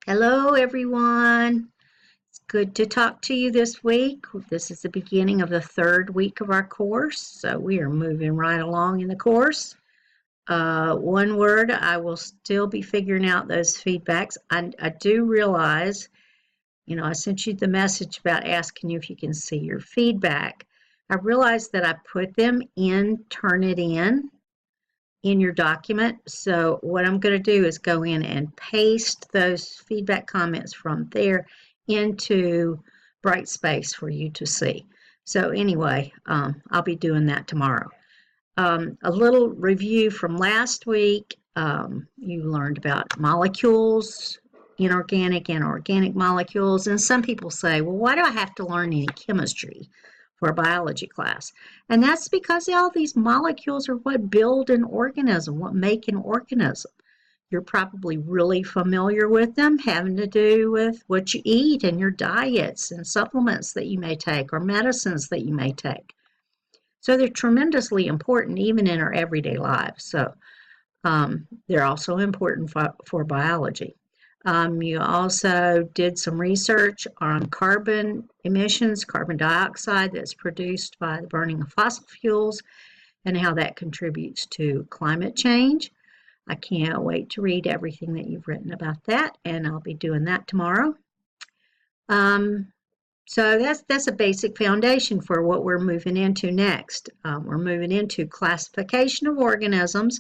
Hello, everyone. It's good to talk to you this week. This is the beginning of the third week of our course, so we are moving right along in the course. One word, I will still be figuring out those feedbacks. I do realize, I sent you the message about asking you if you can see your feedback. I realized that I put them in Turnitin in your document. So what I'm going to do is go in and paste those feedback comments from there into Brightspace for you to see. So anyway, I'll be doing that tomorrow. A little review from last week. You learned about molecules, inorganic and organic molecules. And some people say, well, why do I have to learn any chemistry for a biology class? And that's because all these molecules are what build an organism, what make an organism. You're probably really familiar with them, having to do with what you eat and your diets and supplements that you may take or medicines that you may take. So they're tremendously important even in our everyday lives. So they're also important for biology. You also did some research on carbon emissions, carbon dioxide that's produced by the burning of fossil fuels and how that contributes to climate change. I can't wait to read everything that you've written about that, and I'll be doing that tomorrow. So that's a basic foundation for what we're moving into next. We're moving into classification of organisms,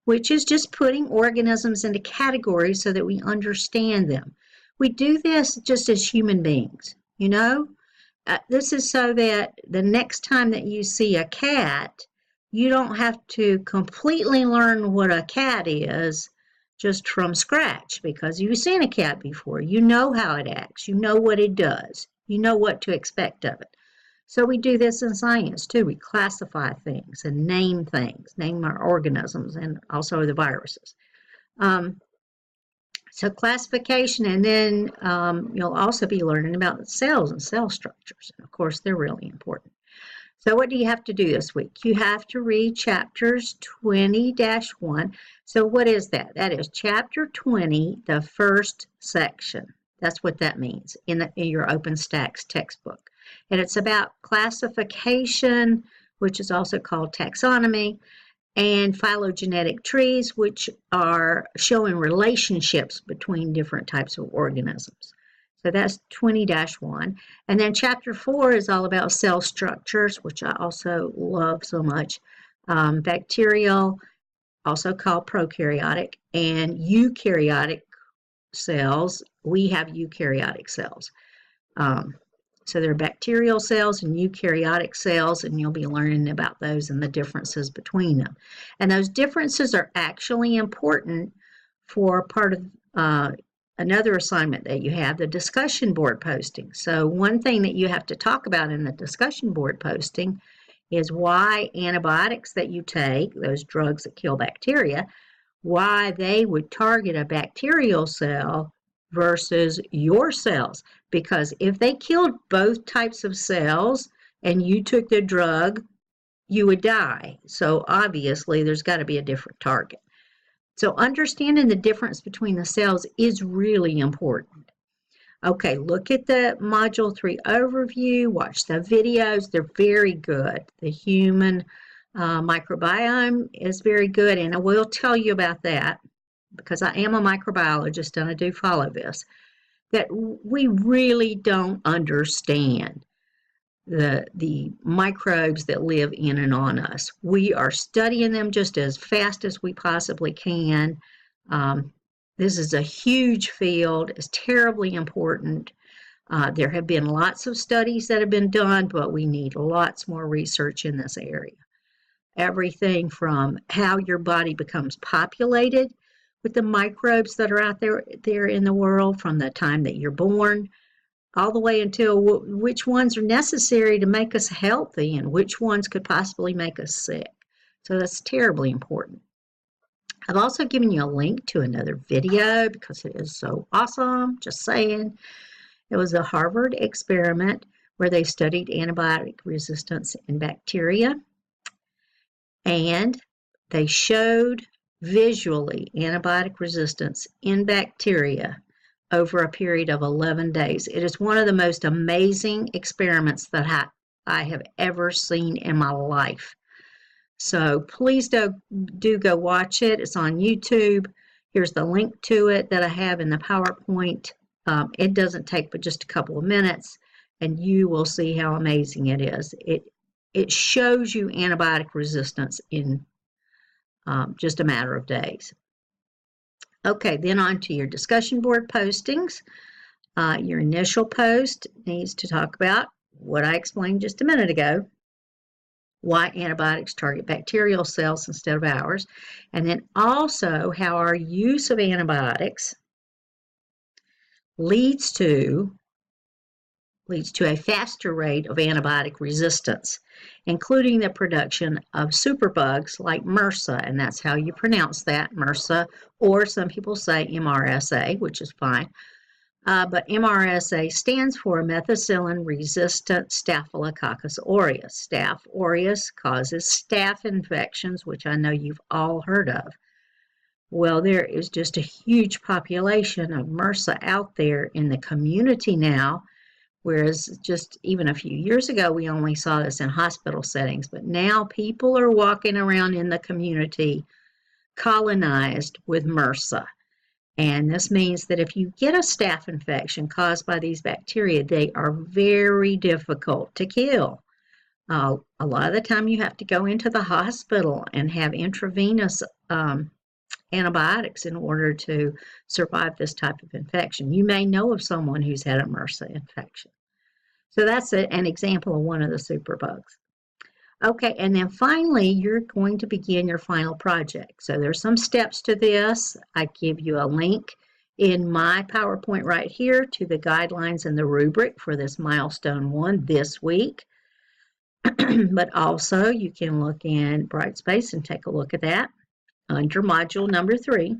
which is just putting organisms into categories so that we understand them. We do this just as human beings, This is so that the next time that you see a cat, you don't have to completely learn what a cat is just from scratch because you've seen a cat before. You know how it acts. You know what it does. You know what to expect of it. So we do this in science too. We classify things and name things, name our organisms and also the viruses. So classification, and then you'll also be learning about cells and cell structures. And of course, they're really important. So what do you have to do this week? You have to read chapters 20-1. So what is that? That is chapter 20, the first section. That's what that means in your OpenStax textbook. And it's about classification, which is also called taxonomy, and phylogenetic trees, which are showing relationships between different types of organisms. So that's 20-1. And then chapter 4 is all about cell structures, which I also love so much. Bacterial, also called prokaryotic, and eukaryotic cells. We have eukaryotic cells. So there are bacterial cells and eukaryotic cells, and you'll be learning about those and the differences between them. And those differences are actually important for part of another assignment that you have, the discussion board posting. So one thing that you have to talk about in the discussion board posting is why antibiotics that you take, those drugs that kill bacteria, why they would target a bacterial cell versus your cells. Because if they killed both types of cells and you took the drug, you would die. So obviously there's got to be a different target. So understanding the difference between the cells is really important. Okay, look at the Module 3 overview, watch the videos. They're very good. The human microbiome is very good, and I will tell you about that because I am a microbiologist and I do follow this, that we really don't understand the microbes that live in and on us. We are studying them just as fast as we possibly can. This is a huge field. It's terribly important. There have been lots of studies that have been done, but we need lots more research in this area. Everything from how your body becomes populated with the microbes that are out there in the world from the time that you're born, all the way until which ones are necessary to make us healthy and which ones could possibly make us sick. So that's terribly important. I've also given you a link to another video because it is so awesome, just saying. It was a Harvard experiment where they studied antibiotic resistance in bacteria, and they showed visually antibiotic resistance in bacteria over a period of 11 days. It is one of the most amazing experiments that I have ever seen in my life. So please do go watch it. It's on YouTube. Here's the link to it that I have in the PowerPoint. It doesn't take but just a couple of minutes, and you will see how amazing it is. It shows you antibiotic resistance in just a matter of days. Okay, then on to your discussion board postings. Your initial post needs to talk about what I explained just a minute ago, why antibiotics target bacterial cells instead of ours, and then also how our use of antibiotics leads to a faster rate of antibiotic resistance, including the production of superbugs like MRSA, and that's how you pronounce that, MRSA, or some people say MRSA, which is fine. But MRSA stands for methicillin-resistant Staphylococcus aureus. Staph aureus causes staph infections, which I know you've all heard of. Well, there is just a huge population of MRSA out there in the community now, whereas just even a few years ago, we only saw this in hospital settings. But now people are walking around in the community colonized with MRSA. And this means that if you get a staph infection caused by these bacteria, they are very difficult to kill. A lot of the time you have to go into the hospital and have intravenous antibiotics in order to survive this type of infection. You may know of someone who's had a MRSA infection. So that's an example of one of the superbugs. Okay, and then finally, you're going to begin your final project. So there's some steps to this. I give you a link in my PowerPoint right here to the guidelines and the rubric for this milestone 1 this week. But also, you can look in Brightspace and take a look at that. Under module number 3,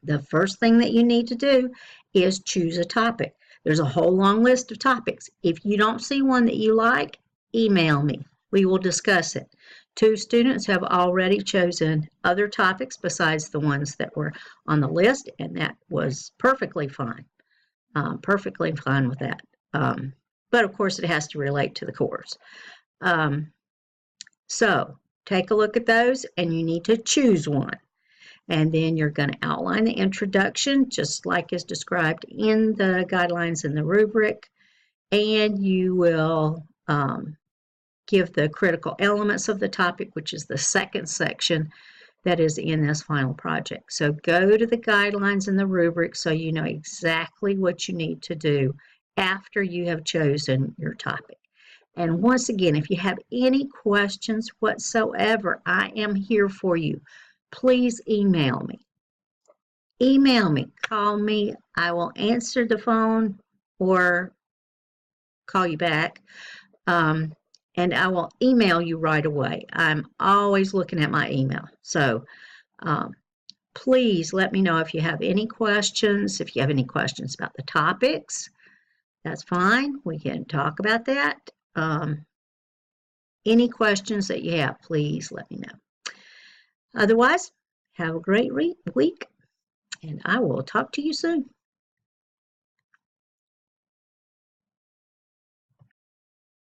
the first thing that you need to do is choose a topic. There's a whole long list of topics. If you don't see one that you like, email me. We will discuss it. 2 students have already chosen other topics besides the ones that were on the list, and that was perfectly fine. Perfectly fine with that. But of course, it has to relate to the course. So take a look at those, and you need to choose one. And then you're going to outline the introduction, just like is described in the guidelines and the rubric, and you will give the critical elements of the topic, which is the second section that is in this final project. So go to the guidelines and the rubric so you know exactly what you need to do after you have chosen your topic. And once again, if you have any questions whatsoever, I am here for you. Please email me. Email me, call me. I will answer the phone or call you back. And I will email you right away. I'm always looking at my email. So please let me know if you have any questions. If you have any questions about the topics, that's fine. We can talk about that. Any questions that you have, please let me know. Otherwise, have a great week, and I will talk to you soon.